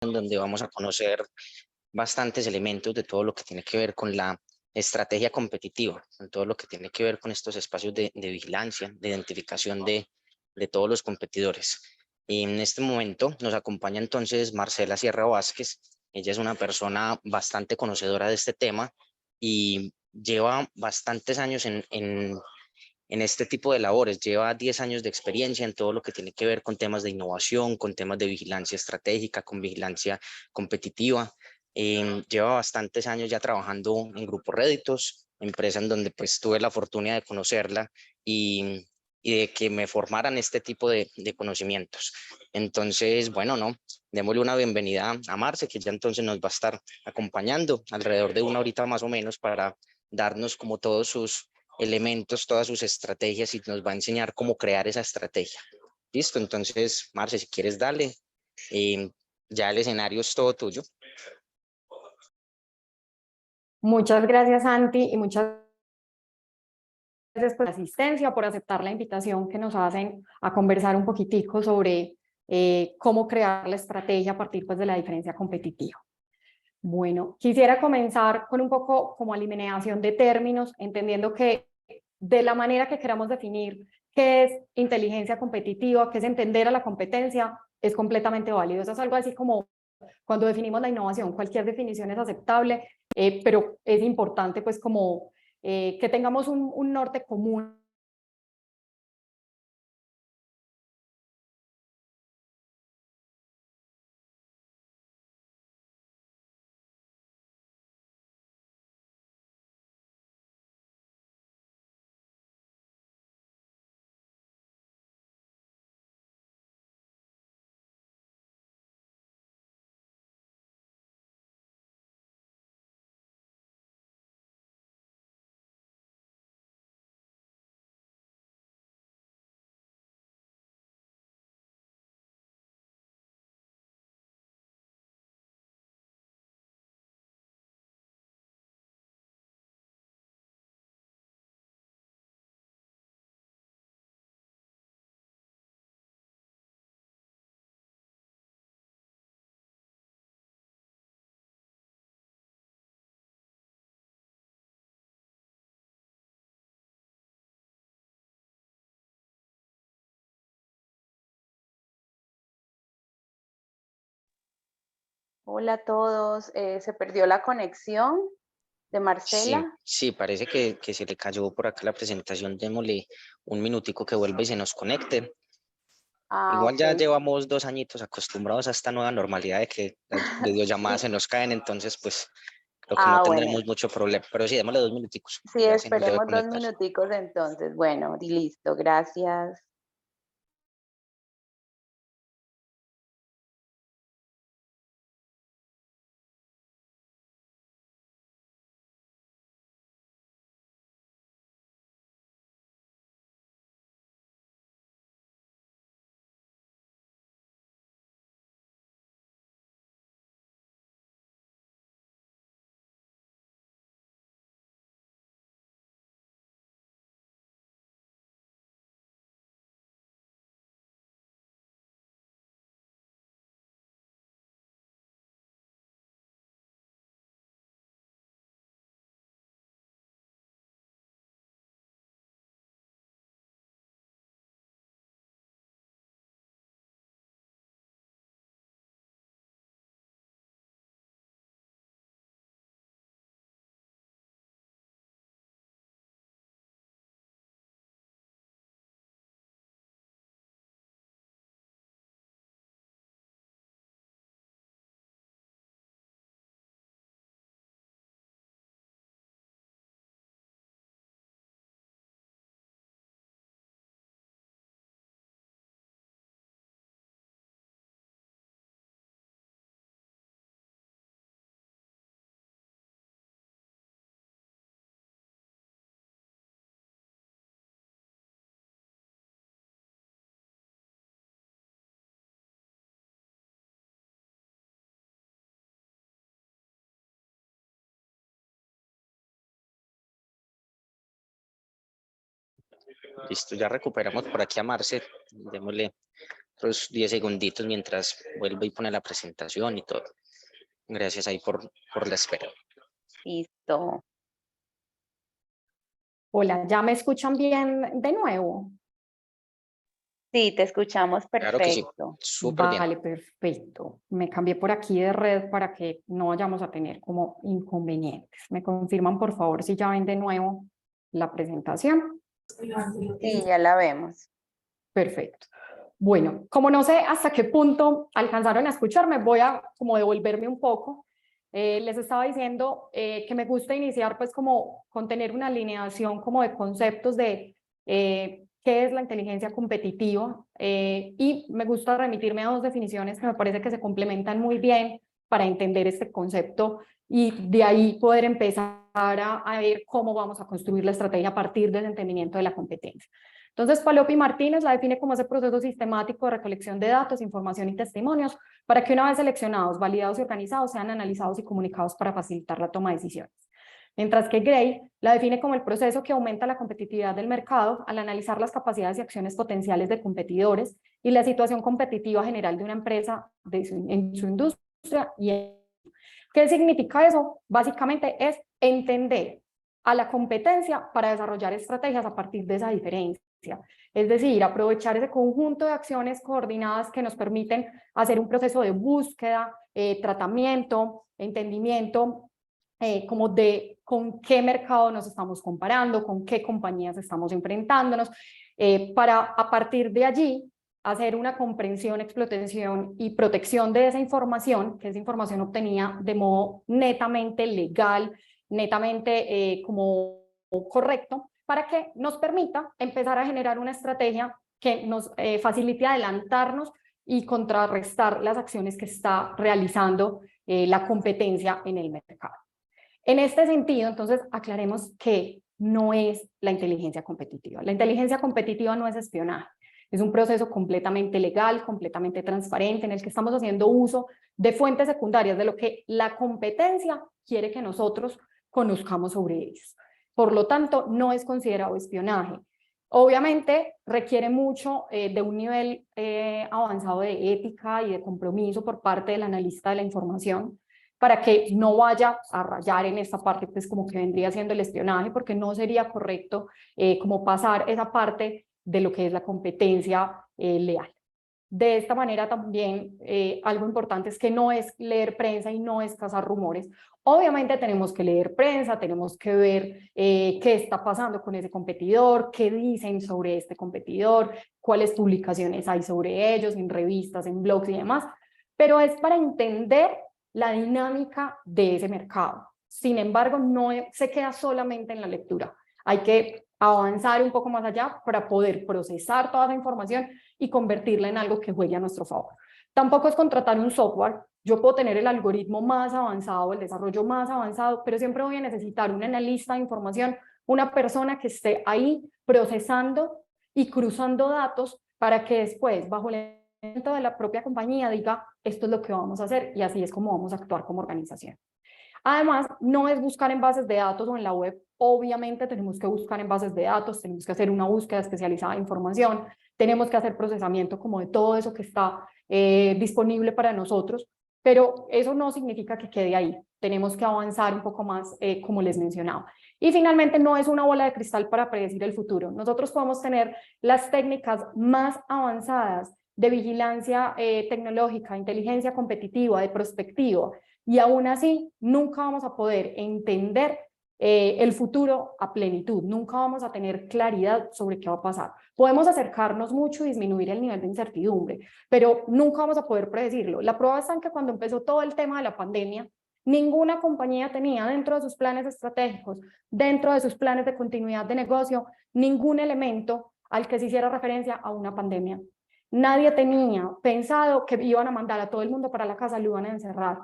en donde vamos a conocer bastantes elementos de todo lo que tiene que ver con la estrategia competitiva, con todo lo que tiene que ver con estos espacios de vigilancia, de identificación de todos los competidores. Y en este momento nos acompaña entonces Marcela Sierra Vázquez. Ella es una persona bastante conocedora de este tema y lleva bastantes años en este tipo de labores. Lleva 10 años de experiencia en todo lo que tiene que ver con temas de innovación, con temas de vigilancia estratégica, con vigilancia competitiva. Lleva bastantes años ya trabajando en Grupo Réditos, empresa en donde pues tuve la fortuna de conocerla y de que me formaran este tipo de conocimientos. Entonces, bueno, no, démosle una bienvenida a Marce, que ya entonces nos va a estar acompañando alrededor de una horita más o menos para darnos como todos sus elementos, todas sus estrategias y nos va a enseñar cómo crear esa estrategia. Listo, entonces, Marce, si quieres, dale. Eh, ya el escenario es todo tuyo. Muchas gracias, Santi, y muchas gracias por la asistencia, por aceptar la invitación que nos hacen a conversar un poquitico sobre cómo crear la estrategia a partir pues, de la diferencia competitiva. Bueno, quisiera comenzar con un poco como eliminación de términos, entendiendo que de la manera que queramos definir qué es inteligencia competitiva, qué es entender a la competencia, es completamente válido. Eso es algo así como cuando definimos la innovación, cualquier definición es aceptable, pero es importante pues como que tengamos un norte común. Hola a todos, se perdió la conexión de Sí, Marcela. sí, parece que se le cayó por acá la presentación. Démosle un minutico que vuelva y se nos conecte. Ah, Igual ok. ya llevamos 2 añitos acostumbrados a esta nueva normalidad de que las videollamadas se Sí, nos caen, entonces pues creo que no ah, bueno. tendremos mucho problema. Pero sí, démosle 2 minuticos. Sí, Ya se nos debe esperemos dos conectar. minuticos entonces. Bueno, y listo, gracias. Listo, ya recuperamos por aquí a Marce. Démosle otros 10 segunditos mientras vuelvo y pone la presentación y todo. Gracias ahí por la espera. Listo. Hola, ¿ya me escuchan bien de nuevo? Sí, te escuchamos Claro que sí, perfecto. súper bien. Vale, perfecto. Me cambié por aquí de red para que no vayamos a tener como inconvenientes. ¿Me confirman, por favor, si ya ven de nuevo la presentación? Sí, ya la vemos. Perfecto. Bueno, como no sé hasta qué punto alcanzaron a escucharme, voy a como devolverme un poco. Les estaba diciendo que me gusta iniciar pues como con tener una alineación como de conceptos de qué es la inteligencia competitiva y me gusta remitirme a dos definiciones que me parece que se complementan muy bien para entender este concepto y de ahí poder empezar a ver cómo vamos a construir la estrategia a partir del entendimiento de la competencia. Entonces, Palop y Martínez la define como ese proceso sistemático de recolección de datos, información y testimonios para que una vez seleccionados, validados y organizados sean analizados y comunicados para facilitar la toma de decisiones. Mientras que Gray la define como el proceso que aumenta la competitividad del mercado al analizar las capacidades y acciones potenciales de competidores y la situación competitiva general de una empresa en su industria. ¿Qué significa eso? Básicamente es entender a la competencia para desarrollar estrategias a partir de esa diferencia. Es decir, aprovechar ese conjunto de acciones coordinadas que nos permiten hacer un proceso de búsqueda, tratamiento, entendimiento, como de con qué mercado nos estamos comparando, con qué compañías estamos enfrentándonos, para a partir de allí hacer una comprensión, explotación y protección de esa información, que es información obtenida de modo netamente legal, netamente como correcto, para que nos permita empezar a generar una estrategia que nos facilite adelantarnos y contrarrestar las acciones que está realizando la competencia en el mercado. En este sentido, entonces, aclaremos que no es la inteligencia competitiva. La inteligencia competitiva no es espionaje. Es un proceso completamente legal, completamente transparente, en el que estamos haciendo uso de fuentes secundarias de lo que la competencia quiere que nosotros conozcamos sobre ellos. Por lo tanto, no es considerado espionaje. Obviamente requiere mucho de un nivel avanzado de ética y de compromiso por parte del analista de la información, para que no vaya a rayar en esta parte, pues como que vendría siendo el espionaje, porque no sería correcto como pasar esa parte de lo que es la competencia leal. De esta manera también algo importante es que no es leer prensa y no es cazar rumores. Obviamente tenemos que leer prensa, tenemos que ver qué está pasando con ese competidor, qué dicen sobre este competidor, cuáles publicaciones hay sobre ellos en revistas, en blogs y demás, pero es para entender la dinámica de ese mercado. Sin embargo, no se queda solamente en la lectura. Hay que avanzar un poco más allá para poder procesar toda esa información y convertirla en algo que juegue a nuestro favor. Tampoco es contratar un software. Yo puedo tener el algoritmo más avanzado, el desarrollo más avanzado, pero siempre voy a necesitar un analista de información, una persona que esté ahí procesando y cruzando datos para que después, bajo el de la propia compañía, diga esto es lo que vamos a hacer y así es como vamos a actuar como organización. Además, no es buscar en bases de datos o en la web. Obviamente tenemos que buscar en bases de datos, tenemos que hacer una búsqueda especializada de información, tenemos que hacer procesamiento como de todo eso que está disponible para nosotros, pero eso no significa que quede ahí. Tenemos que avanzar un poco más, como les mencionaba. Y finalmente, no es una bola de cristal para predecir el futuro. Nosotros podemos tener las técnicas más avanzadas de vigilancia tecnológica, inteligencia competitiva, de prospectiva, y aún así nunca vamos a poder entender el futuro a plenitud, nunca vamos a tener claridad sobre qué va a pasar. Podemos acercarnos mucho y disminuir el nivel de incertidumbre, pero nunca vamos a poder predecirlo. La prueba está en que cuando empezó todo el tema de la pandemia, ninguna compañía tenía dentro de sus planes estratégicos, dentro de sus planes de continuidad de negocio, ningún elemento al que se hiciera referencia a una pandemia. Nadie tenía pensado que iban a mandar a todo el mundo para la casa, lo iban a encerrar.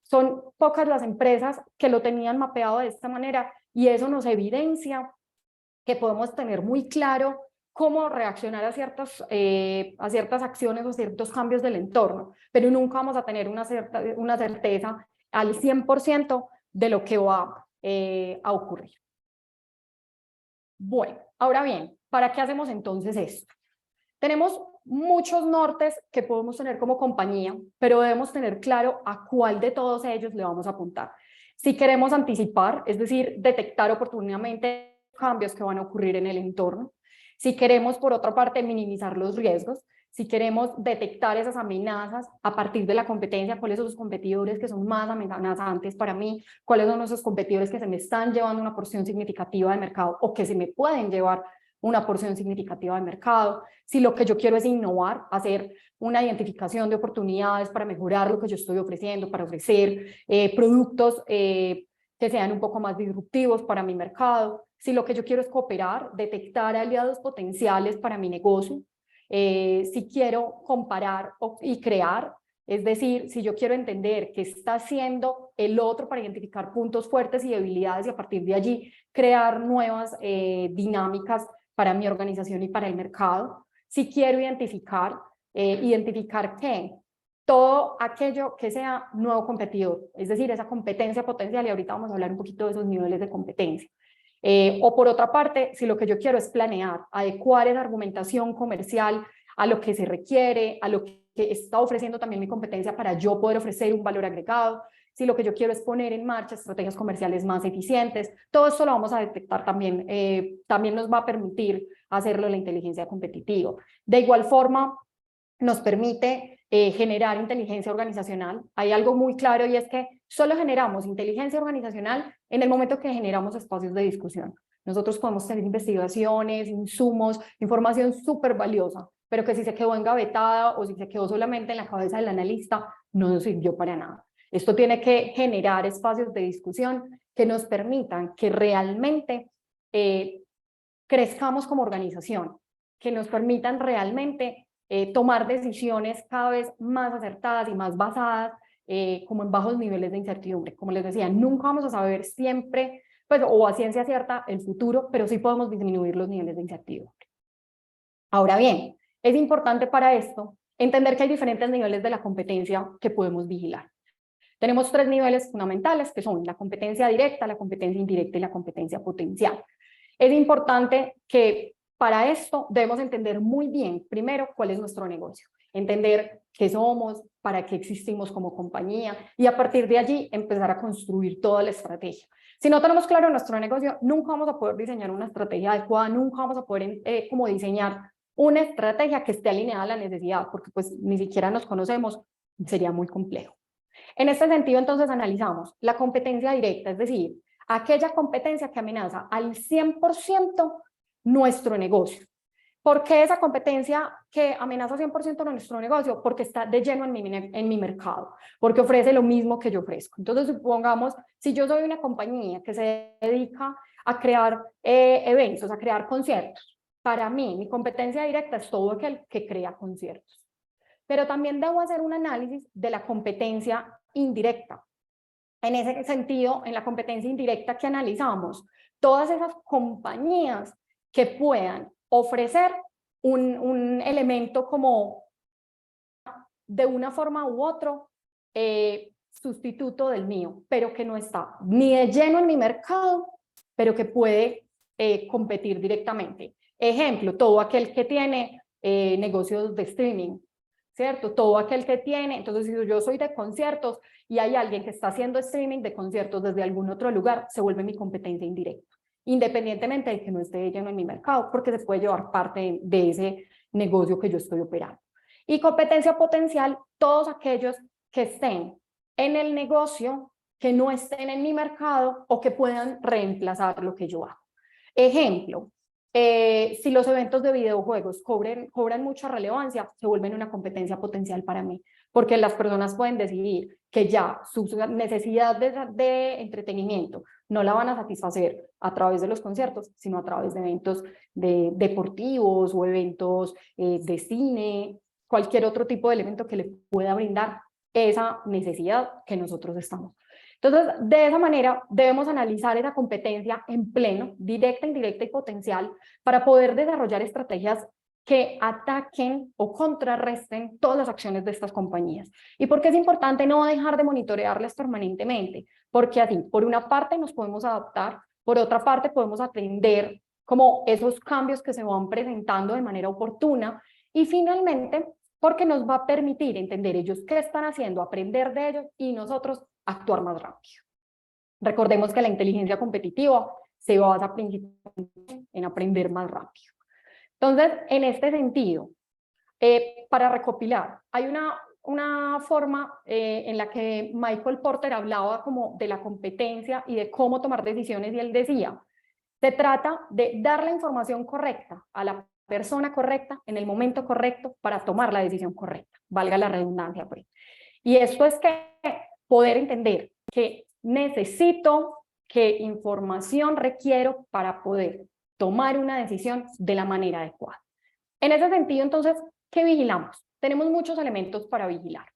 Son pocas las empresas que lo tenían mapeado de esta manera y eso nos evidencia que podemos tener muy claro cómo reaccionar a ciertas acciones o ciertos cambios del entorno, pero nunca vamos a tener una certeza al 100% de lo que va a ocurrir. Bueno, ahora bien, ¿para qué hacemos entonces esto? Tenemos muchos nortes que podemos tener como compañía, pero debemos tener claro a cuál de todos ellos le vamos a apuntar. Si queremos anticipar, es decir, detectar oportunamente cambios que van a ocurrir en el entorno, si queremos, por otra parte, minimizar los riesgos, si queremos detectar esas amenazas a partir de la competencia, cuáles son los competidores que son más amenazantes para mí, cuáles son esos competidores que se me están llevando una porción significativa de mercado o que se me pueden llevar una porción significativa de mercado, si lo que yo quiero es innovar, hacer una identificación de oportunidades para mejorar lo que yo estoy ofreciendo, para ofrecer productos que sean un poco más disruptivos para mi mercado, si lo que yo quiero es cooperar, detectar aliados potenciales para mi negocio, si quiero comparar y crear, es decir, si yo quiero entender qué está haciendo el otro para identificar puntos fuertes y debilidades y a partir de allí crear nuevas dinámicas para mi organización y para el mercado, si quiero identificar qué, todo aquello que sea nuevo competidor, es decir, esa competencia potencial, y ahorita vamos a hablar un poquito de esos niveles de competencia. O por otra parte, si lo que yo quiero es planear, adecuar esa argumentación comercial a lo que se requiere, a lo que está ofreciendo también mi competencia para yo poder ofrecer un valor agregado, si lo que yo quiero es poner en marcha estrategias comerciales más eficientes, todo esto lo vamos a detectar también, también nos va a permitir hacerlo la inteligencia competitiva. De igual forma, nos permite generar inteligencia organizacional. Hay algo muy claro y es que solo generamos inteligencia organizacional en el momento que generamos espacios de discusión. Nosotros podemos tener investigaciones, insumos, información súper valiosa, pero que si se quedó engavetada o si se quedó solamente en la cabeza del analista, no nos sirvió para nada. Esto tiene que generar espacios de discusión que nos permitan que realmente crezcamos como organización, que nos permitan realmente tomar decisiones cada vez más acertadas y más basadas como en bajos niveles de incertidumbre. Como les decía, nunca vamos a saber siempre, pues, o a ciencia cierta el futuro, pero sí podemos disminuir los niveles de incertidumbre. Ahora bien, es importante para esto entender que hay diferentes niveles de la competencia que podemos vigilar. Tenemos 3 niveles fundamentales que son la competencia directa, la competencia indirecta y la competencia potencial. Es importante que para esto debemos entender muy bien, primero, cuál es nuestro negocio, entender qué somos, para qué existimos como compañía y a partir de allí empezar a construir toda la estrategia. Si no tenemos claro nuestro negocio, nunca vamos a poder diseñar una estrategia adecuada, nunca vamos a poder como diseñar una estrategia que esté alineada a la necesidad, porque pues ni siquiera nos conocemos, sería muy complejo. En este sentido, entonces, analizamos la competencia directa, es decir, aquella competencia que amenaza al 100% nuestro negocio. ¿Por qué esa competencia que amenaza 100% nuestro negocio? Porque está de lleno en mi mercado, porque ofrece lo mismo que yo ofrezco. Entonces, supongamos, si yo soy una compañía que se dedica a crear eventos, a crear conciertos, para mí, mi competencia directa es todo aquel que crea conciertos. Pero también debo hacer un análisis de la competencia indirecta. En ese sentido, en la competencia indirecta que analizamos, todas esas compañías que puedan ofrecer un elemento como de una forma u otra sustituto del mío, pero que no está ni de lleno en mi mercado, pero que puede competir directamente. Ejemplo, todo aquel que tiene negocios de streaming, ¿cierto? Todo aquel que tiene, entonces si yo soy de conciertos y hay alguien que está haciendo streaming de conciertos desde algún otro lugar, se vuelve mi competencia indirecta, independientemente de que no esté lleno en mi mercado, porque se puede llevar parte de ese negocio que yo estoy operando. Y competencia potencial, todos aquellos que estén en el negocio, que no estén en mi mercado o que puedan reemplazar lo que yo hago. Ejemplo, si los eventos de videojuegos cobran mucha relevancia, se vuelven una competencia potencial para mí, porque las personas pueden decidir que ya su necesidad de entretenimiento no la van a satisfacer a través de los conciertos, sino a través de eventos deportivos o eventos de cine, cualquier otro tipo de elemento que le pueda brindar esa necesidad que nosotros estamos. Entonces, de esa manera debemos analizar esa competencia en pleno, directa, indirecta y potencial, para poder desarrollar estrategias que ataquen o contrarresten todas las acciones de estas compañías. ¿Y por qué es importante no dejar de monitorearlas permanentemente? Porque así, por una parte nos podemos adaptar, por otra parte podemos atender como esos cambios que se van presentando de manera oportuna Y finalmente, porque nos va a permitir entender ellos qué están haciendo, aprender de ellos y nosotros actuar más rápido. Recordemos que la inteligencia competitiva se basa principalmente en aprender más rápido. Entonces, en este sentido, para recopilar, hay una forma en la que Michael Porter hablaba como de la competencia y de cómo tomar decisiones, y él decía, se trata de dar la información correcta a la persona correcta en el momento correcto para tomar la decisión correcta, valga la redundancia, pues. Y esto es que poder entender que necesito, qué información requiero para poder tomar una decisión de la manera adecuada. En ese sentido, entonces, ¿qué vigilamos? Tenemos muchos elementos para vigilar.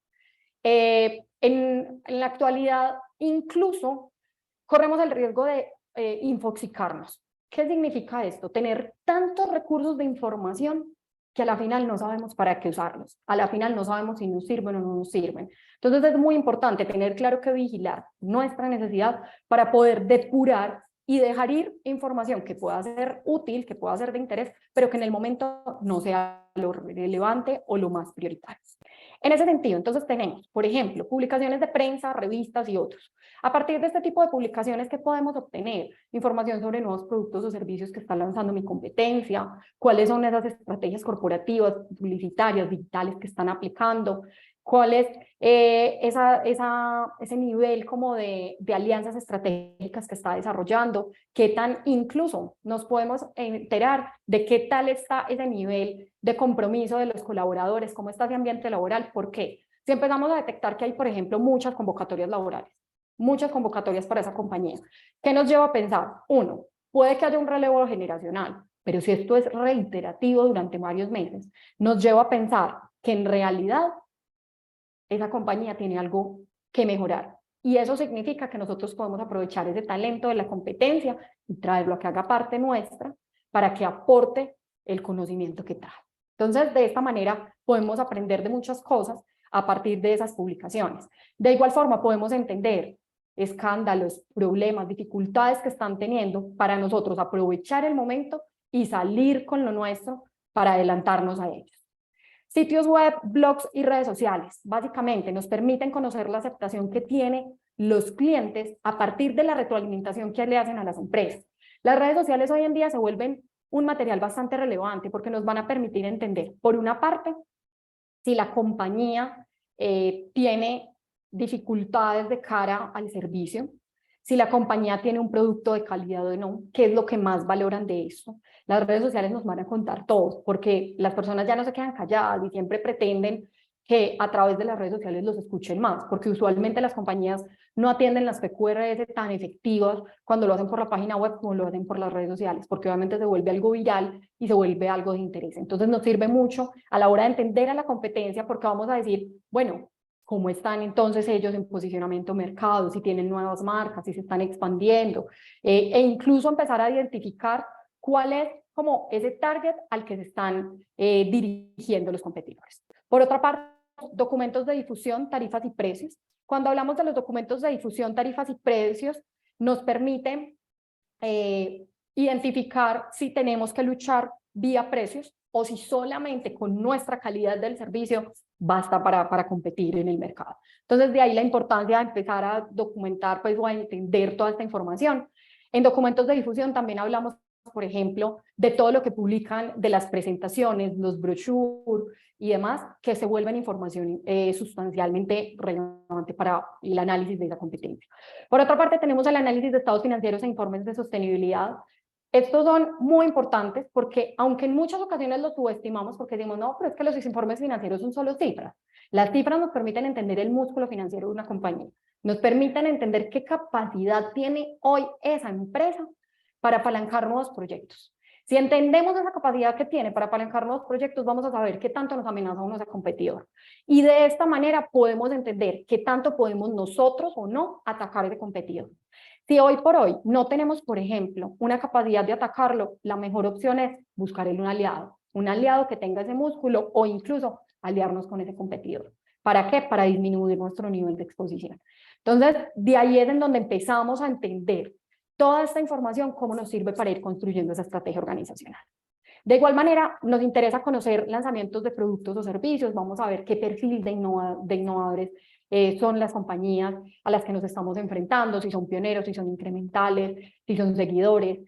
En la actualidad, incluso, corremos el riesgo de infoxicarnos. ¿Qué significa esto? Tener tantos recursos de información que a la final no sabemos para qué usarlos. A la final no sabemos si nos sirven o no nos sirven. Entonces es muy importante tener claro que vigilar nuestra necesidad para poder depurar y dejar ir información que pueda ser útil, que pueda ser de interés, pero que en el momento no sea lo relevante o lo más prioritario. En ese sentido, entonces tenemos, por ejemplo, publicaciones de prensa, revistas y otros. A partir de este tipo de publicaciones, ¿qué podemos obtener? Información sobre nuevos productos o servicios que está lanzando mi competencia, cuáles son esas estrategias corporativas, publicitarias, digitales que están aplicando, cuál es ese nivel como de alianzas estratégicas que está desarrollando, qué tan incluso nos podemos enterar de qué tal está ese nivel de compromiso de los colaboradores, cómo está ese ambiente laboral. ¿Por qué? Si empezamos a detectar que hay, por ejemplo, muchas convocatorias laborales, muchas convocatorias para esa compañía, ¿qué nos lleva a pensar? Uno, puede que haya un relevo generacional, pero si esto es reiterativo durante varios meses, nos lleva a pensar que en realidad esa compañía tiene algo que mejorar. Y eso significa que nosotros podemos aprovechar ese talento de la competencia y traerlo a que haga parte nuestra para que aporte el conocimiento que trae. Entonces, de esta manera podemos aprender de muchas cosas a partir de esas publicaciones. De igual forma, podemos entender escándalos, problemas, dificultades que están teniendo para nosotros aprovechar el momento y salir con lo nuestro para adelantarnos a ellos. Sitios web, blogs y redes sociales, básicamente nos permiten conocer la aceptación que tienen los clientes a partir de la retroalimentación que le hacen a las empresas. Las redes sociales hoy en día se vuelven un material bastante relevante porque nos van a permitir entender, por una parte, si la compañía tiene dificultades de cara al servicio, si la compañía tiene un producto de calidad o no, qué es lo que más valoran de esto. Las redes sociales nos van a contar todo, porque las personas ya no se quedan calladas y siempre pretenden que a través de las redes sociales los escuchen más, porque usualmente las compañías no atienden las PQRS tan efectivas cuando lo hacen por la página web como lo hacen por las redes sociales, porque obviamente se vuelve algo viral y se vuelve algo de interés. Entonces nos sirve mucho a la hora de entender a la competencia, porque vamos a decir, bueno, ¿cómo están entonces ellos en posicionamiento mercado? Si tienen nuevas marcas, si se están expandiendo, e incluso empezar a identificar cuál es como ese target al que se están dirigiendo los competidores. Por otra parte, documentos de difusión, tarifas y precios. Cuando hablamos de los documentos de difusión, tarifas y precios, nos permiten identificar si tenemos que luchar vía precios o si solamente con nuestra calidad del servicio basta para competir en el mercado. Entonces, de ahí la importancia de empezar a documentar pues, o a entender toda esta información. En documentos de difusión también hablamos, por ejemplo, de todo lo que publican de las presentaciones, los brochures y demás, que se vuelven información sustancialmente relevante para el análisis de esa competencia. Por otra parte, tenemos el análisis de estados financieros e informes de sostenibilidad. Estos son muy importantes porque, aunque en muchas ocasiones los subestimamos porque decimos, no, pero es que los informes financieros son solo cifras. Las cifras nos permiten entender el músculo financiero de una compañía, nos permiten entender qué capacidad tiene hoy esa empresa para apalancar nuevos proyectos. Si entendemos esa capacidad que tiene para apalancar nuevos proyectos, vamos a saber qué tanto nos amenaza uno ese competidor. Y de esta manera podemos entender qué tanto podemos nosotros o no atacar ese competidor. Si hoy por hoy no tenemos, por ejemplo, una capacidad de atacarlo, la mejor opción es buscar un aliado que tenga ese músculo o incluso aliarnos con ese competidor. ¿Para qué? Para disminuir nuestro nivel de exposición. Entonces, de ahí es en donde empezamos a entender toda esta información, cómo nos sirve para ir construyendo esa estrategia organizacional. De igual manera, nos interesa conocer lanzamientos de productos o servicios, vamos a ver qué perfil de innovadores son las compañías a las que nos estamos enfrentando, si son pioneros, si son incrementales, si son seguidores.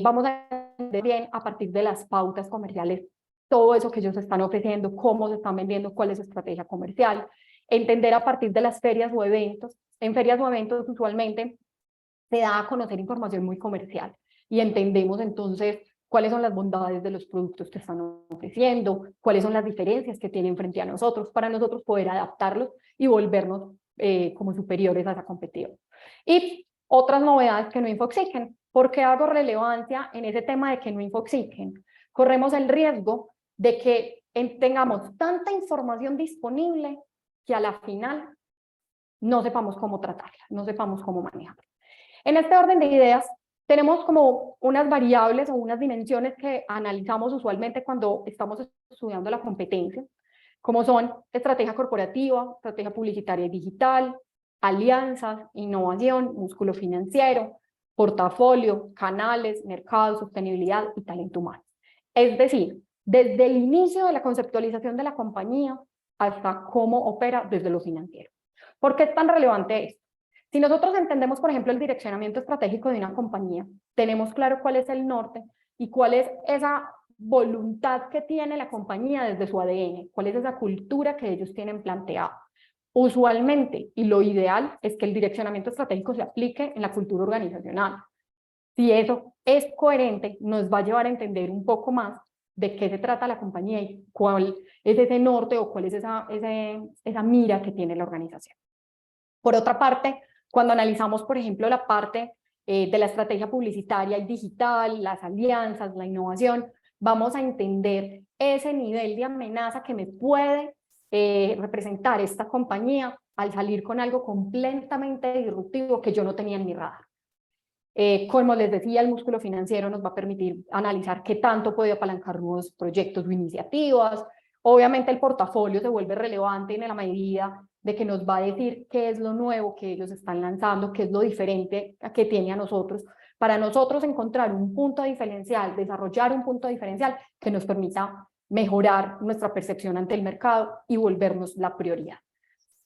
Vamos a entender bien a partir de las pautas comerciales todo eso que ellos están ofreciendo, cómo se están vendiendo, cuál es su estrategia comercial, entender a partir de las ferias o eventos. En ferias o eventos usualmente se da a conocer información muy comercial y entendemos entonces cuáles son las bondades de los productos que están ofreciendo, cuáles son las diferencias que tienen frente a nosotros, para nosotros poder adaptarlos y volvernos como superiores a esa competición. Y otras novedades que no infoxiquen. ¿Por qué hago relevancia en ese tema de que no infoxiquen? Corremos el riesgo de que tengamos tanta información disponible que a la final no sepamos cómo tratarla, no sepamos cómo manejarla. En este orden de ideas, tenemos como unas variables o unas dimensiones que analizamos usualmente cuando estamos estudiando la competencia, como son estrategia corporativa, estrategia publicitaria y digital, alianzas, innovación, músculo financiero, portafolio, canales, mercado, sostenibilidad y talento humano. Es decir, desde el inicio de la conceptualización de la compañía hasta cómo opera desde lo financiero. ¿Por qué es tan relevante esto? Si nosotros entendemos, por ejemplo, el direccionamiento estratégico de una compañía, tenemos claro cuál es el norte y cuál es esa voluntad que tiene la compañía desde su ADN, cuál es esa cultura que ellos tienen planteada. Usualmente, y lo ideal, es que el direccionamiento estratégico se aplique en la cultura organizacional. Si eso es coherente, nos va a llevar a entender un poco más de qué se trata la compañía y cuál es ese norte o cuál es esa mira que tiene la organización. Por otra parte, cuando analizamos, por ejemplo, la parte de la estrategia publicitaria y digital, las alianzas, la innovación, vamos a entender ese nivel de amenaza que me puede representar esta compañía al salir con algo completamente disruptivo que yo no tenía en mi radar. Como les decía, el músculo financiero nos va a permitir analizar qué tanto puede apalancar nuevos proyectos o iniciativas. Obviamente el portafolio se vuelve relevante en la medida de que nos va a decir qué es lo nuevo que ellos están lanzando, qué es lo diferente que tiene a nosotros, para nosotros encontrar un punto diferencial, desarrollar un punto diferencial que nos permita mejorar nuestra percepción ante el mercado y volvernos la prioridad.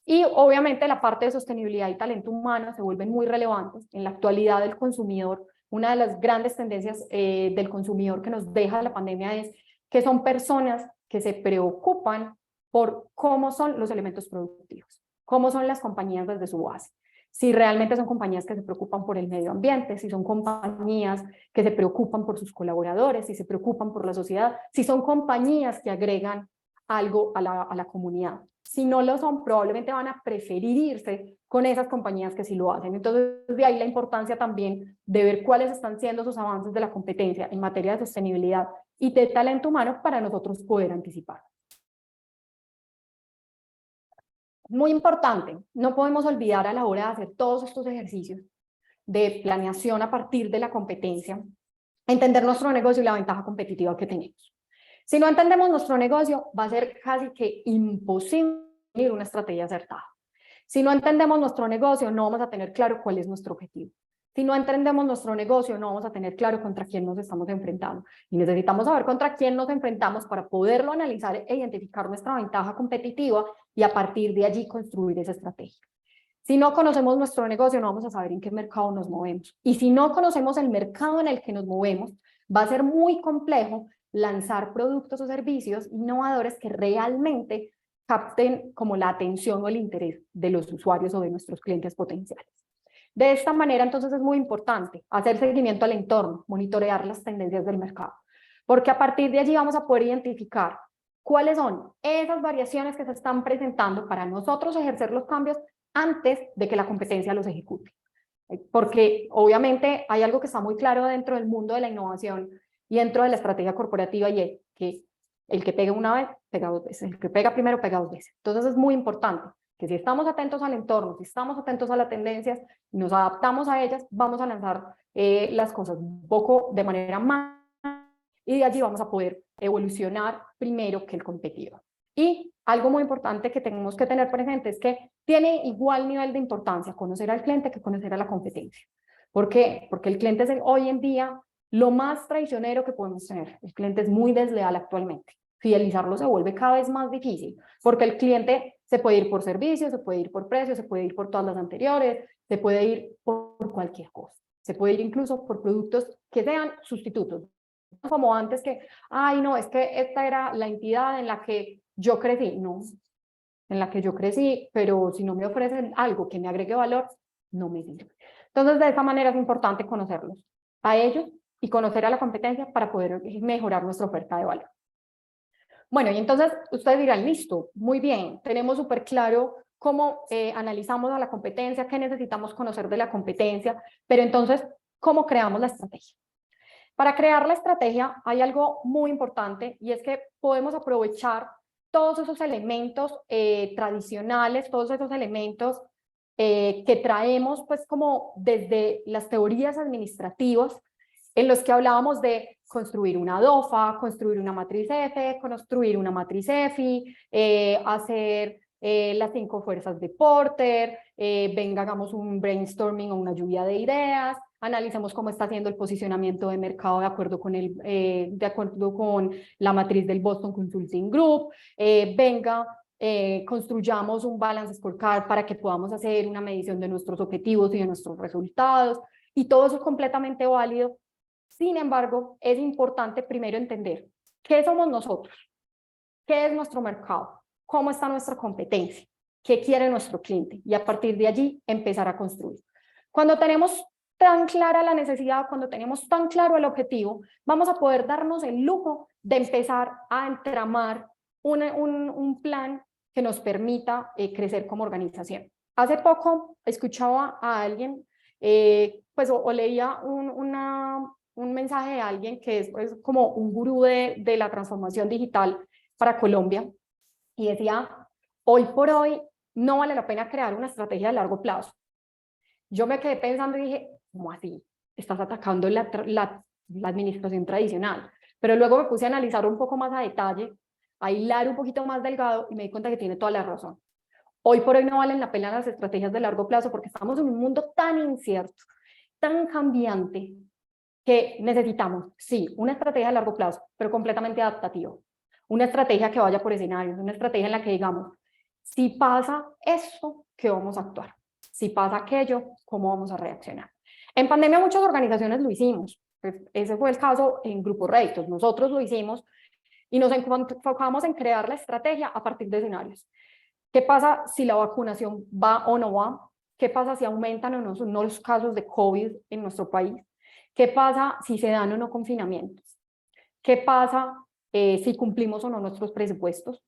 Y obviamente la parte de sostenibilidad y talento humano se vuelven muy relevantes. En la actualidad del consumidor, una de las grandes tendencias del consumidor que nos deja la pandemia es que son personas que se preocupan por cómo son los elementos productivos, cómo son las compañías desde su base. Si realmente son compañías que se preocupan por el medio ambiente, si son compañías que se preocupan por sus colaboradores, si se preocupan por la sociedad, si son compañías que agregan algo a la comunidad. Si no lo son, probablemente van a preferir irse con esas compañías que sí lo hacen. Entonces, de ahí la importancia también de ver cuáles están siendo esos avances de la competencia en materia de sostenibilidad y de talento humano para nosotros poder anticipar. Muy importante, no podemos olvidar a la hora de hacer todos estos ejercicios de planeación a partir de la competencia, entender nuestro negocio y la ventaja competitiva que tenemos. Si no entendemos nuestro negocio, va a ser casi que imposible tener una estrategia acertada. Si no entendemos nuestro negocio, no vamos a tener claro cuál es nuestro objetivo. Si no entendemos nuestro negocio, no vamos a tener claro contra quién nos estamos enfrentando. Y necesitamos saber contra quién nos enfrentamos para poderlo analizar e identificar nuestra ventaja competitiva y a partir de allí construir esa estrategia. Si no conocemos nuestro negocio, no vamos a saber en qué mercado nos movemos. Y si no conocemos el mercado en el que nos movemos, va a ser muy complejo lanzar productos o servicios innovadores que realmente capten como la atención o el interés de los usuarios o de nuestros clientes potenciales. De esta manera, entonces, es muy importante hacer seguimiento al entorno, monitorear las tendencias del mercado, porque a partir de allí vamos a poder identificar cuáles son esas variaciones que se están presentando para nosotros ejercer los cambios antes de que la competencia los ejecute. Porque obviamente hay algo que está muy claro dentro del mundo de la innovación y dentro de la estrategia corporativa, y es que el que pega una vez, pega dos veces, el que pega primero, pega dos veces. Entonces es muy importante que si estamos atentos al entorno, si estamos atentos a las tendencias, nos adaptamos a ellas, vamos a lanzar las cosas un poco de manera más, y de allí vamos a poder evolucionar primero que el competidor. Y algo muy importante que tenemos que tener presente es que tiene igual nivel de importancia conocer al cliente que conocer a la competencia. ¿Por qué? Porque el cliente es hoy en día lo más traicionero que podemos tener. El cliente es muy desleal actualmente. Fidelizarlo se vuelve cada vez más difícil, porque el cliente se puede ir por servicios, se puede ir por precios, se puede ir por todas las anteriores, se puede ir por cualquier cosa. Se puede ir incluso por productos que sean sustitutos. Como antes que, ay no, es que esta era la entidad en la que yo crecí. No, en la que yo crecí, pero si no me ofrecen algo que me agregue valor, no me sirve. Entonces, de esa manera es importante conocerlos a ellos y conocer a la competencia para poder mejorar nuestra oferta de valor. Bueno, y entonces ustedes dirán, listo, muy bien, tenemos súper claro cómo analizamos a la competencia, qué necesitamos conocer de la competencia, pero entonces, ¿cómo creamos la estrategia? Para crear la estrategia hay algo muy importante y es que podemos aprovechar todos esos elementos tradicionales, todos esos elementos que traemos pues como desde las teorías administrativas en los que hablábamos de construir una DOFA, construir una matriz F, construir una matriz EFI, hacer las 5 fuerzas de Porter, venga, hagamos un brainstorming o una lluvia de ideas, analicemos cómo está haciendo el posicionamiento de mercado de acuerdo con la matriz del Boston Consulting Group, construyamos un balance scorecard para que podamos hacer una medición de nuestros objetivos y de nuestros resultados, y todo eso es completamente válido. Sin embargo, es importante primero entender qué somos nosotros, qué es nuestro mercado, cómo está nuestra competencia, qué quiere nuestro cliente, y a partir de allí empezar a construir. Cuando tenemos tan clara la necesidad, cuando tenemos tan claro el objetivo, vamos a poder darnos el lujo de empezar a entramar un plan que nos permita crecer como organización. Hace poco escuchaba a alguien, pues, o leía un mensaje de alguien que es pues, como un gurú de la transformación digital para Colombia, y decía, hoy por hoy no vale la pena crear una estrategia de largo plazo. Yo me quedé pensando y dije, ¿cómo así? Estás atacando la administración tradicional. Pero luego me puse a analizar un poco más a detalle, a hilar un poquito más delgado y me di cuenta que tiene toda la razón. Hoy por hoy no valen la pena las estrategias de largo plazo porque estamos en un mundo tan incierto, tan cambiante, que necesitamos, sí, una estrategia de largo plazo, pero completamente adaptativa. Una estrategia que vaya por escenarios, una estrategia en la que digamos, si pasa esto, ¿qué vamos a actuar? Si pasa aquello, ¿cómo vamos a reaccionar? En pandemia muchas organizaciones lo hicimos, pues ese fue el caso en Grupo Rectos, nosotros lo hicimos y nos enfocamos en crear la estrategia a partir de escenarios. ¿Qué pasa si la vacunación va o no va? ¿Qué pasa si aumentan o no los casos de COVID en nuestro país? ¿Qué pasa si se dan o no confinamientos? ¿Qué pasa si cumplimos o no nuestros presupuestos?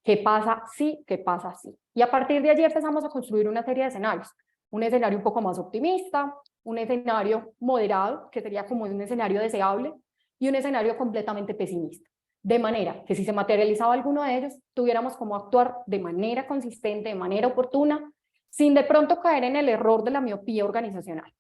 ¿Qué pasa si? ¿Qué pasa si? Y a partir de allí empezamos a construir una serie de escenarios. Un escenario un poco más optimista, un escenario moderado, que sería como un escenario deseable, y un escenario completamente pesimista. De manera que si se materializaba alguno de ellos, tuviéramos cómo actuar de manera consistente, de manera oportuna, sin de pronto caer en el error de la miopía organizacional.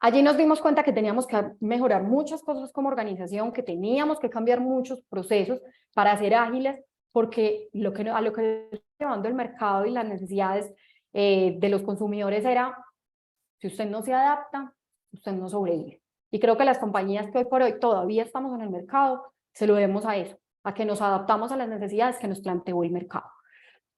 Allí nos dimos cuenta que teníamos que mejorar muchas cosas como organización, que teníamos que cambiar muchos procesos para ser ágiles, porque a lo que está llevando el mercado y las necesidades de los consumidores era, si usted no se adapta, usted no sobrevive. Y creo que las compañías que hoy por hoy todavía estamos en el mercado, se lo debemos a eso, a que nos adaptamos a las necesidades que nos planteó el mercado.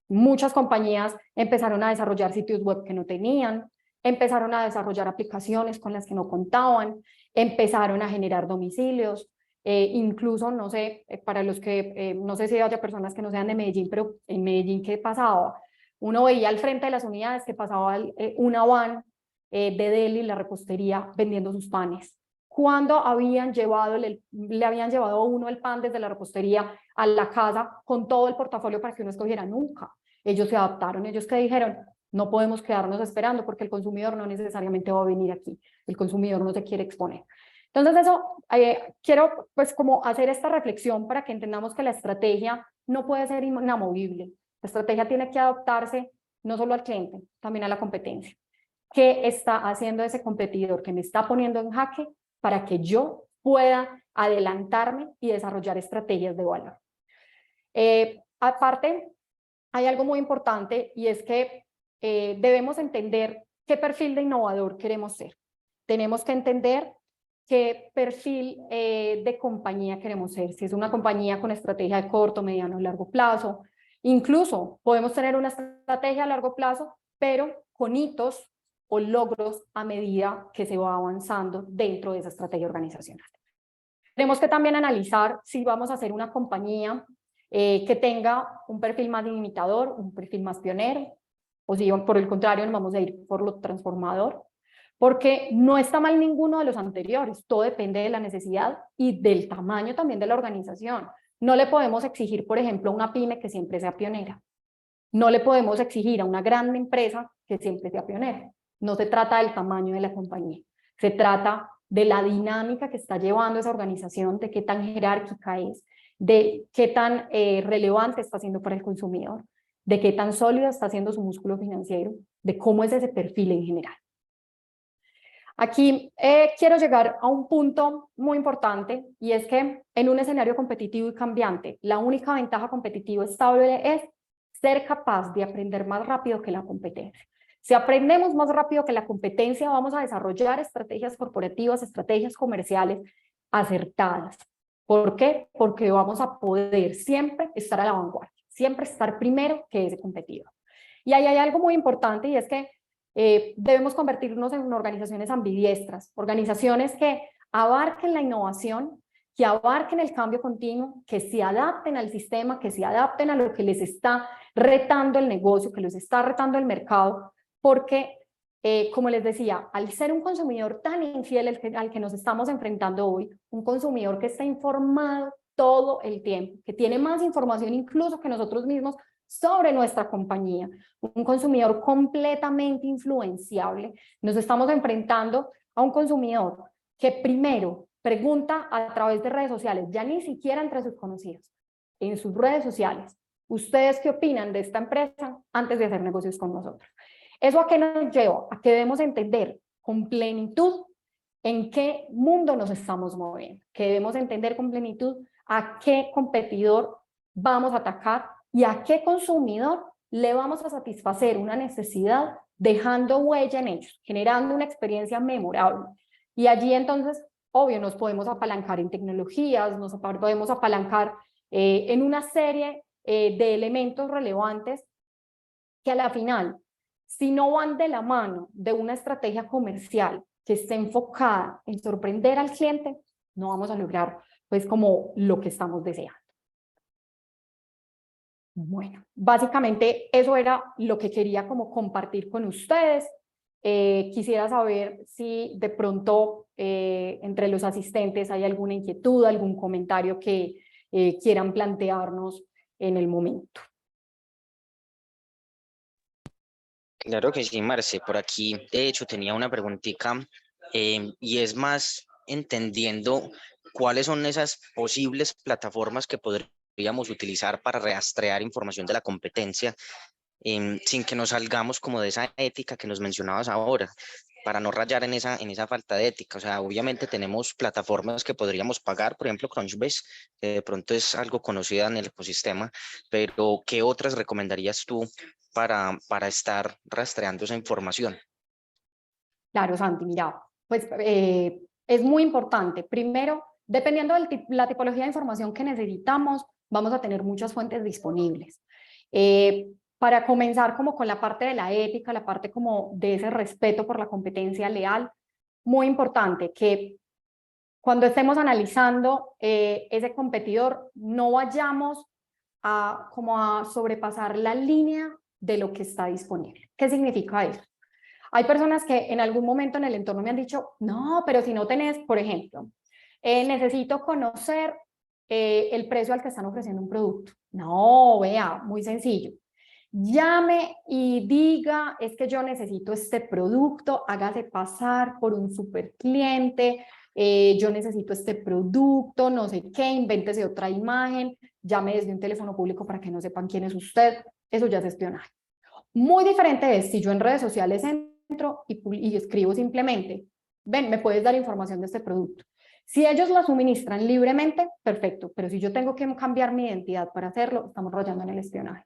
Muchas compañías empezaron a desarrollar sitios web que no tenían, empezaron a desarrollar aplicaciones con las que no contaban, empezaron a generar domicilios, incluso, no sé, para los que, no sé si haya personas que no sean de Medellín, pero en Medellín, ¿qué pasaba? Uno veía al frente de las unidades que pasaba una van de deli, la repostería, vendiendo sus panes. Cuando le habían llevado a uno el pan desde la repostería a la casa con todo el portafolio para que uno escogiera? Nunca. Ellos se adaptaron, ellos que dijeron, no podemos quedarnos esperando porque el consumidor no necesariamente va a venir aquí, el consumidor no se quiere exponer. Entonces eso, quiero pues como hacer esta reflexión para que entendamos que la estrategia no puede ser inamovible. La estrategia tiene que adaptarse no solo al cliente, también a la competencia. ¿Qué está haciendo ese competidor que me está poniendo en jaque para que yo pueda adelantarme y desarrollar estrategias de valor? Aparte, hay algo muy importante y es que debemos entender qué perfil de innovador queremos ser. Tenemos que entender qué perfil de compañía queremos ser, si es una compañía con estrategia de corto, mediano o largo plazo. Incluso podemos tener una estrategia a largo plazo, pero con hitos o logros a medida que se va avanzando dentro de esa estrategia organizacional. Tenemos que también analizar si vamos a hacer una compañía que tenga un perfil más limitador, un perfil más pionero, o si por el contrario nos vamos a ir por lo transformador, porque no está mal ninguno de los anteriores, todo depende de la necesidad y del tamaño también de la organización. No le podemos exigir, por ejemplo, a una pyme que siempre sea pionera. No le podemos exigir a una gran empresa que siempre sea pionera. No se trata del tamaño de la compañía, se trata de la dinámica que está llevando esa organización, de qué tan jerárquica es, de qué tan relevante está siendo para el consumidor, de qué tan sólido está siendo su músculo financiero, de cómo es ese perfil en general. Aquí quiero llegar a un punto muy importante, y es que en un escenario competitivo y cambiante, la única ventaja competitiva estable es ser capaz de aprender más rápido que la competencia. Si aprendemos más rápido que la competencia, vamos a desarrollar estrategias corporativas, estrategias comerciales acertadas. ¿Por qué? Porque vamos a poder siempre estar a la vanguardia, siempre estar primero que ese competidor. Y ahí hay algo muy importante, y es que debemos convertirnos en organizaciones ambidiestras, organizaciones que abarquen la innovación, que abarquen el cambio continuo, que se adapten al sistema, que se adapten a lo que les está retando el negocio, que les está retando el mercado, porque, como les decía, al ser un consumidor tan infiel al que nos estamos enfrentando hoy, un consumidor que está informado todo el tiempo, que tiene más información incluso que nosotros mismos sobre nuestra compañía, un consumidor completamente influenciable, nos estamos enfrentando a un consumidor que primero pregunta a través de redes sociales, ya ni siquiera entre sus conocidos, en sus redes sociales, ¿ustedes qué opinan de esta empresa antes de hacer negocios con nosotros? ¿Eso a qué nos lleva? A que debemos entender con plenitud en qué mundo nos estamos moviendo, que debemos entender con plenitud a qué competidor vamos a atacar y a qué consumidor le vamos a satisfacer una necesidad dejando huella en ellos, generando una experiencia memorable. Y allí entonces, obvio, nos podemos apalancar en tecnologías, nos podemos apalancar en una serie de elementos relevantes que a la final, si no van de la mano de una estrategia comercial que esté enfocada en sorprender al cliente, no vamos a lograr pues como lo que estamos deseando. Bueno, básicamente eso era lo que quería como compartir con ustedes. Quisiera saber si de pronto entre los asistentes hay alguna inquietud, algún comentario que quieran plantearnos en el momento. Claro que sí, Marce. Por aquí, de hecho, tenía una preguntita y es más entendiendo cuáles son esas posibles plataformas que podríamos utilizar para rastrear información de la competencia sin que nos salgamos como de esa ética que nos mencionabas ahora, para no rayar en esa falta de ética. O sea, obviamente tenemos plataformas que podríamos pagar, por ejemplo, Crunchbase, que de pronto es algo conocida en el ecosistema, pero ¿qué otras recomendarías tú para estar rastreando esa información? Claro, Santi, mira, pues es muy importante. Primero, dependiendo de la tipología de información que necesitamos, vamos a tener muchas fuentes disponibles. Para comenzar como con la parte de la ética, la parte como de ese respeto por la competencia leal, muy importante que cuando estemos analizando ese competidor, no vayamos como a sobrepasar la línea de lo que está disponible. ¿Qué significa eso? Hay personas que en algún momento en el entorno me han dicho, no, pero si no tenés, por ejemplo, necesito conocer el precio al que están ofreciendo un producto. No, vea, muy sencillo. Llame y diga, es que yo necesito este producto, hágase pasar por un super cliente, yo necesito este producto, no sé qué, invéntese otra imagen, llame desde un teléfono público para que no sepan quién es usted. Eso ya es espionaje. Muy diferente es si yo en redes sociales entro y escribo simplemente, ven, me puedes dar información de este producto. Si ellos la suministran libremente, perfecto, pero si yo tengo que cambiar mi identidad para hacerlo, estamos rayando en el espionaje.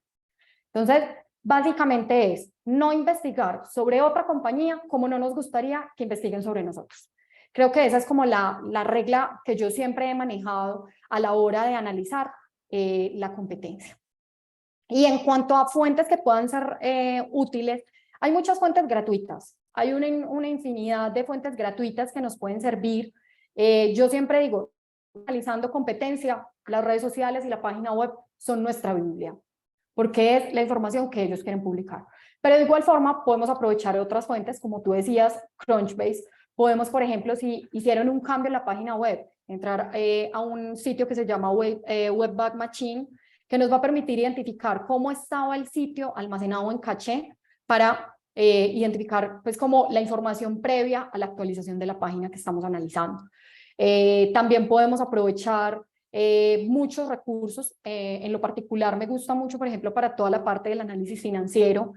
Entonces, básicamente es no investigar sobre otra compañía como no nos gustaría que investiguen sobre nosotros. Creo que esa es como la regla que yo siempre he manejado a la hora de analizar la competencia. Y en cuanto a fuentes que puedan ser útiles, hay muchas fuentes gratuitas. Hay una infinidad de fuentes gratuitas que nos pueden servir. Yo siempre digo, analizando competencia, las redes sociales y la página web son nuestra Biblia, porque es la información que ellos quieren publicar. Pero de igual forma podemos aprovechar otras fuentes, como tú decías, Crunchbase. Podemos, por ejemplo, si hicieron un cambio en la página web, entrar a un sitio que se llama Webback Machine, que nos va a permitir identificar cómo estaba el sitio almacenado en caché para identificar pues como la información previa a la actualización de la página que estamos analizando. También podemos aprovechar muchos recursos. En lo particular me gusta mucho, por ejemplo, para toda la parte del análisis financiero,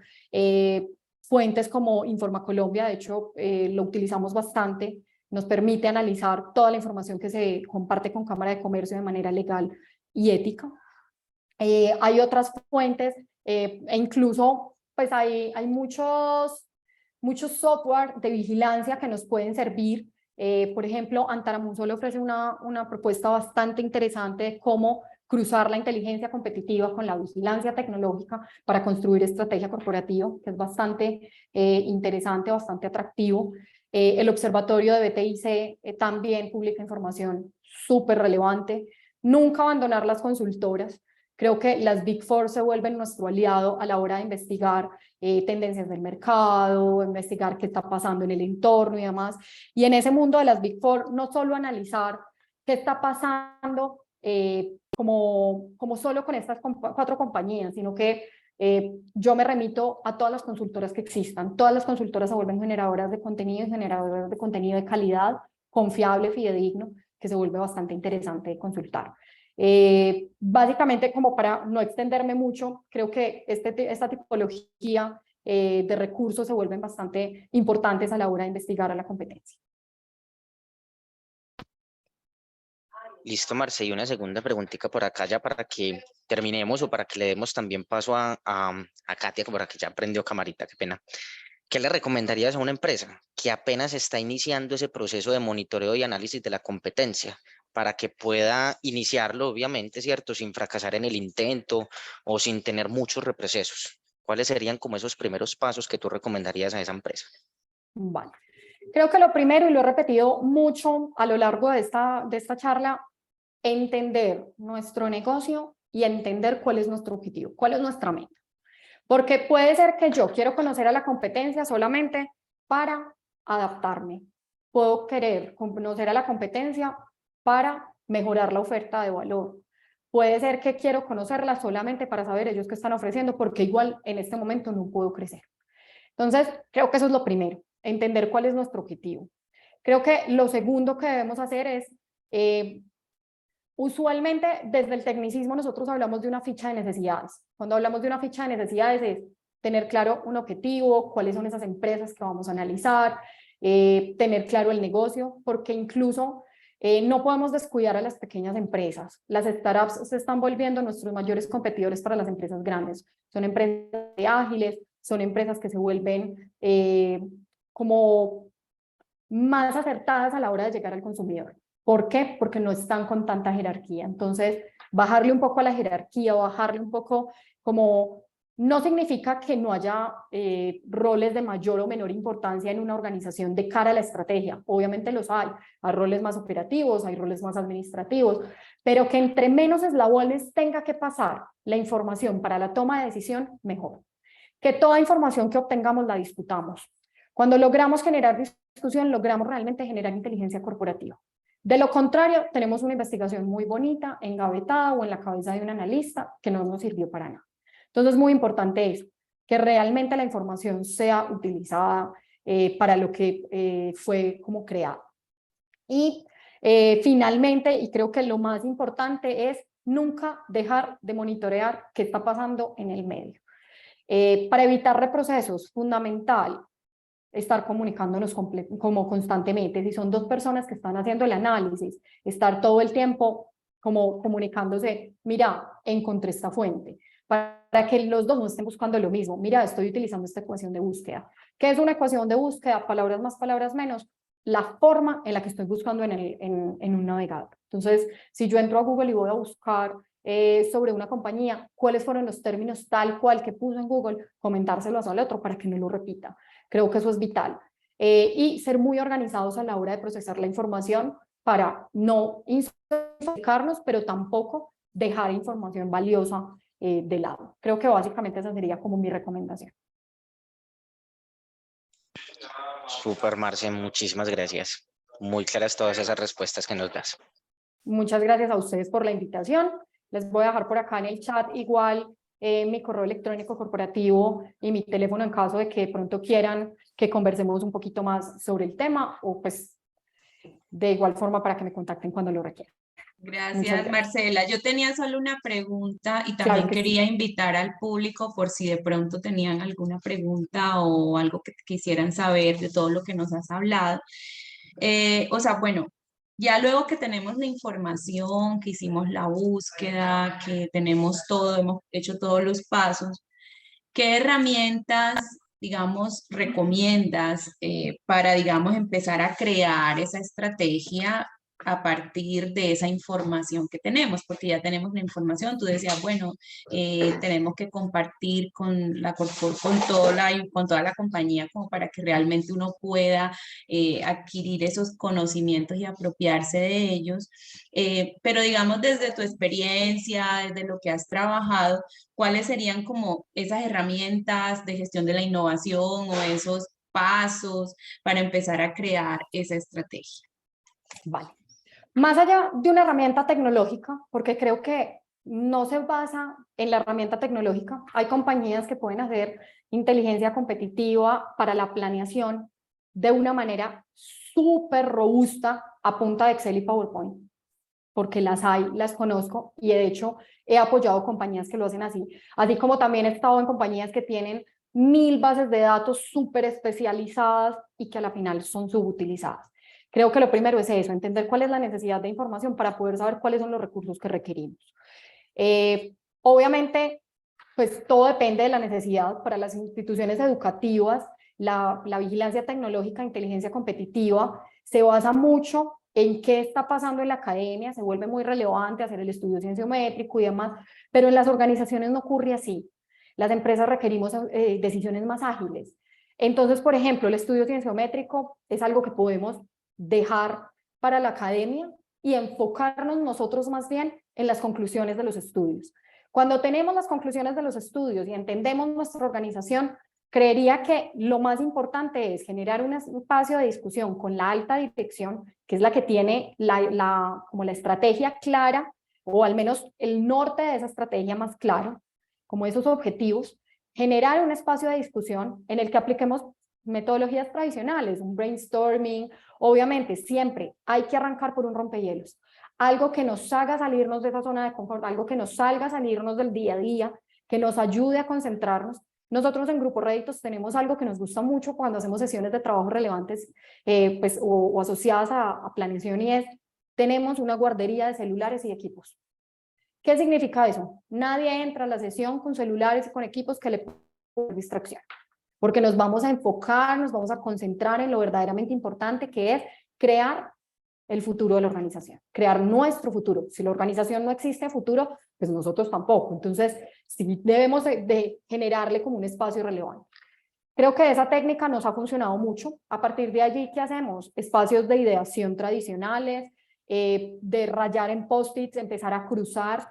fuentes como Informa Colombia, de hecho lo utilizamos bastante, nos permite analizar toda la información que se comparte con Cámara de Comercio de manera legal y ética. Hay otras fuentes e incluso pues hay muchos software de vigilancia que nos pueden servir. Por ejemplo, Antaramun le ofrece una propuesta bastante interesante de cómo cruzar la inteligencia competitiva con la vigilancia tecnológica para construir estrategia corporativa, que es bastante interesante, bastante atractivo. El Observatorio de BTIC también publica información súper relevante. Nunca abandonar las consultoras. Creo que las Big Four se vuelven nuestro aliado a la hora de investigar tendencias del mercado, investigar qué está pasando en el entorno y demás. Y en ese mundo de las Big Four, no solo analizar qué está pasando como solo con estas 4 compañías, sino que yo me remito a todas las consultoras que existan. Todas las consultoras se vuelven generadoras de contenido y generadoras de contenido de calidad, confiable, fidedigno, que se vuelve bastante interesante consultar. Básicamente, como para no extenderme mucho, creo que esta tipología de recursos se vuelven bastante importantes a la hora de investigar a la competencia. Listo, Marce, y una segunda preguntita por acá ya para que terminemos o para que le demos también paso a Katia, que por aquí ya aprendió camarita, qué pena. ¿Qué le recomendarías a una empresa que apenas está iniciando ese proceso de monitoreo y análisis de la competencia para que pueda iniciarlo, obviamente, ¿cierto? Sin fracasar en el intento o sin tener muchos reprocesos? ¿Cuáles serían como esos primeros pasos que tú recomendarías a esa empresa? Vale. Creo que lo primero, y lo he repetido mucho a lo largo de esta charla, entender nuestro negocio y entender cuál es nuestro objetivo, cuál es nuestra meta. Porque puede ser que yo quiero conocer a la competencia solamente para adaptarme. Puedo querer conocer a la competencia para mejorar la oferta de valor. Puede ser que quiero conocerla solamente para saber ellos qué están ofreciendo, porque igual en este momento no puedo crecer. Entonces, creo que eso es lo primero, entender cuál es nuestro objetivo. Creo que lo segundo que debemos hacer es, usualmente desde el tecnicismo nosotros hablamos de una ficha de necesidades. Cuando hablamos de una ficha de necesidades es tener claro un objetivo, cuáles son esas empresas que vamos a analizar, tener claro el negocio, porque incluso no podemos descuidar a las pequeñas empresas. Las startups se están volviendo nuestros mayores competidores para las empresas grandes. Son empresas ágiles, son empresas que se vuelven como más acertadas a la hora de llegar al consumidor. ¿Por qué? Porque no están con tanta jerarquía. Entonces, bajarle un poco a la jerarquía o bajarle un poco como... No significa que no haya roles de mayor o menor importancia en una organización de cara a la estrategia. Obviamente los hay. Hay roles más operativos, hay roles más administrativos, pero que entre menos eslabones tenga que pasar la información para la toma de decisión, mejor. Que toda información que obtengamos la discutamos. Cuando logramos generar discusión, logramos realmente generar inteligencia corporativa. De lo contrario, tenemos una investigación muy bonita, engavetada o en la cabeza de un analista que no nos sirvió para nada. Entonces es muy importante eso, que realmente la información sea utilizada para lo que fue como creada. Y finalmente, y creo que lo más importante es nunca dejar de monitorear qué está pasando en el medio. Para evitar reprocesos, fundamental estar comunicándonos como constantemente. Si son 2 personas que están haciendo el análisis, estar todo el tiempo como comunicándose, mira, encontré esta fuente, para que los dos no estén buscando lo mismo. Mira, estoy utilizando esta ecuación de búsqueda. ¿Qué es una ecuación de búsqueda? Palabras más, palabras menos. la forma en la que estoy buscando en un navegador. Entonces, si yo entro a Google y voy a buscar sobre una compañía, cuáles fueron los términos tal cual que puso en Google, comentárselo al otro para que no lo repita. Creo que eso es vital. Y ser muy organizados a la hora de procesar la información para no infocarnos, pero tampoco dejar información valiosa de lado. Creo que básicamente esa sería como mi recomendación. Súper, Marce, muchísimas gracias. Muy claras todas esas respuestas que nos das. Muchas gracias a ustedes por la invitación. Les voy a dejar por acá en el chat igual mi correo electrónico corporativo y mi teléfono en caso de que de pronto quieran que conversemos un poquito más sobre el tema, o pues de igual forma para que me contacten cuando lo requieran. Gracias, Marcela. Yo tenía solo una pregunta y Claro también que quería sí. invitar al público por si de pronto tenían alguna pregunta o algo que quisieran saber de todo lo que nos has hablado. O sea, bueno, ya luego que tenemos la información, que hicimos la búsqueda, que tenemos todo, hemos hecho todos los pasos, ¿qué herramientas, digamos, recomiendas para, digamos, empezar a crear esa estrategia a partir de esa información que tenemos? Porque ya tenemos la información, tú decías, bueno, tenemos que compartir con con toda la compañía como para que realmente uno pueda adquirir esos conocimientos y apropiarse de ellos. Pero digamos, desde tu experiencia, desde lo que has trabajado, ¿cuáles serían como esas herramientas de gestión de la innovación o esos pasos para empezar a crear esa estrategia? Vale. Más allá de una herramienta tecnológica, porque creo que no se basa en la herramienta tecnológica, hay compañías que pueden hacer inteligencia competitiva para la planeación de una manera súper robusta a punta de Excel y PowerPoint, porque las hay, las conozco y de hecho he apoyado compañías que lo hacen así, así como también he estado en compañías que tienen 1000 bases de datos súper especializadas y que a la final son subutilizadas. Creo que lo primero es eso, entender cuál es la necesidad de información para poder saber cuáles son los recursos que requerimos. Obviamente, pues todo depende de la necesidad. Para las instituciones educativas, la vigilancia tecnológica, inteligencia competitiva, se basa mucho en qué está pasando en la academia, se vuelve muy relevante hacer el estudio cienciométrico y demás, pero en las organizaciones no ocurre así. Las empresas requerimos decisiones más ágiles. Entonces, por ejemplo, el estudio cienciométrico es algo que podemos dejar para la academia y enfocarnos nosotros más bien en las conclusiones de los estudios. Cuando tenemos las conclusiones de los estudios y entendemos nuestra organización, creería que lo más importante es generar un espacio de discusión con la alta dirección, que es la que tiene como la estrategia clara, o al menos el norte de esa estrategia más claro, como esos objetivos, generar un espacio de discusión en el que apliquemos metodologías tradicionales, un brainstorming. Obviamente siempre hay que arrancar por un rompehielos, algo que nos haga salirnos de esa zona de confort, algo que nos salga a salirnos del día a día, que nos ayude a concentrarnos. Nosotros en Grupo Réditos tenemos algo que nos gusta mucho cuando hacemos sesiones de trabajo relevantes pues, o asociadas a planeación, y es, tenemos una guardería de celulares y equipos. ¿Qué significa eso? Nadie entra a la sesión con celulares y con equipos que le pongan distracción, porque nos vamos a enfocar, nos vamos a concentrar en lo verdaderamente importante, que es crear el futuro de la organización, crear nuestro futuro. Si la organización no existe futuro, pues nosotros tampoco. Entonces, sí debemos de generarle como un espacio relevante. Creo que esa técnica nos ha funcionado mucho. A partir de allí, ¿qué hacemos? Espacios de ideación tradicionales, de rayar en post-its, empezar a cruzar.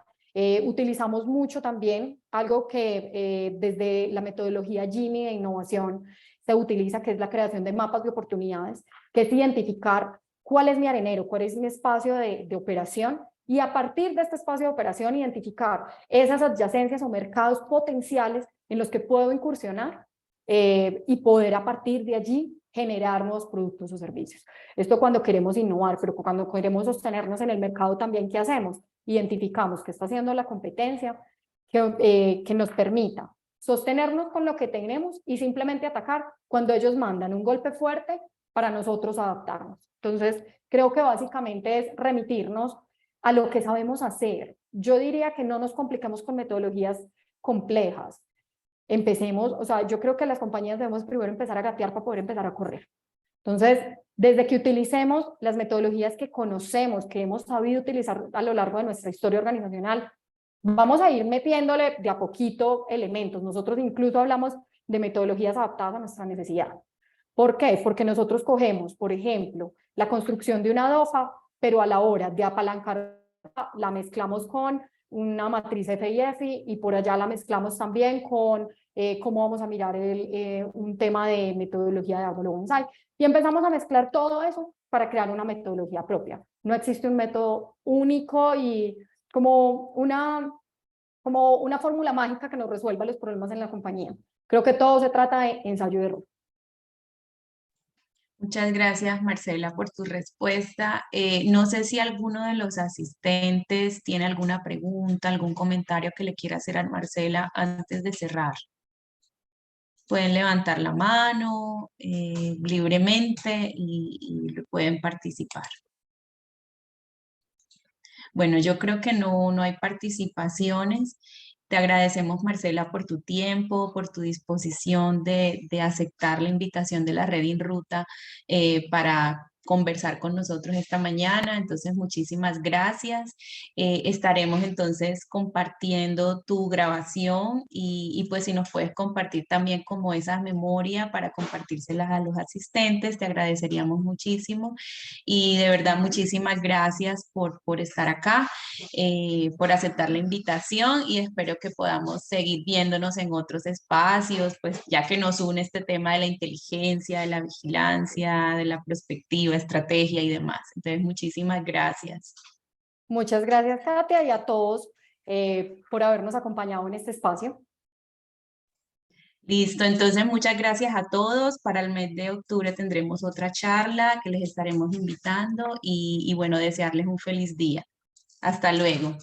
Utilizamos mucho también algo que desde la metodología Jimmy de innovación se utiliza, que es la creación de mapas de oportunidades, que es identificar cuál es mi arenero, cuál es mi espacio de operación, y a partir de este espacio de operación identificar esas adyacencias o mercados potenciales en los que puedo incursionar y poder a partir de allí generar nuevos productos o servicios. Esto cuando queremos innovar, pero cuando queremos sostenernos en el mercado también, ¿qué hacemos? Identificamos qué está haciendo la competencia que nos permita sostenernos con lo que tenemos y simplemente atacar cuando ellos mandan un golpe fuerte para nosotros adaptarnos. Entonces, creo que básicamente es remitirnos a lo que sabemos hacer. Yo diría que no nos compliquemos con metodologías complejas. Empecemos, o sea, yo creo que las compañías debemos primero empezar a gatear para poder empezar a correr. Entonces, desde que utilicemos las metodologías que conocemos, que hemos sabido utilizar a lo largo de nuestra historia organizacional, vamos a ir metiéndole de a poquito elementos. Nosotros incluso hablamos de metodologías adaptadas a nuestra necesidad. ¿Por qué? Porque nosotros cogemos, por ejemplo, la construcción de una DOFA, pero a la hora de apalancar la mezclamos con una matriz FIF y por allá la mezclamos también con cómo vamos a mirar un tema de metodología de árbol bonsai. Y empezamos a mezclar todo eso para crear una metodología propia. No existe un método único y como una fórmula mágica que nos resuelva los problemas en la compañía. Creo que todo se trata de ensayo y error. Muchas gracias, Marcela, por tu respuesta. No sé si alguno de los asistentes tiene alguna pregunta, algún comentario que le quiera hacer a Marcela antes de cerrar. Pueden levantar la mano libremente y pueden participar. Bueno, yo creo que no hay participaciones. Te agradecemos, Marcela, por tu tiempo, por tu disposición de aceptar la invitación de la Red InRuta para conversar con nosotros esta mañana. Entonces, muchísimas gracias. Estaremos entonces compartiendo tu grabación y pues si nos puedes compartir también como esa memoria para compartírselas a los asistentes, te agradeceríamos muchísimo. Y de verdad, muchísimas gracias por estar acá, por aceptar la invitación y espero que podamos seguir viéndonos en otros espacios, pues ya que nos une este tema de la inteligencia, de la vigilancia, de la perspectiva, estrategia y demás. Entonces, muchísimas gracias. Muchas gracias, Katia, y a todos por habernos acompañado en este espacio. Listo, entonces muchas gracias a todos. Para el mes de octubre tendremos otra charla que les estaremos invitando y bueno, desearles un feliz día. Hasta luego.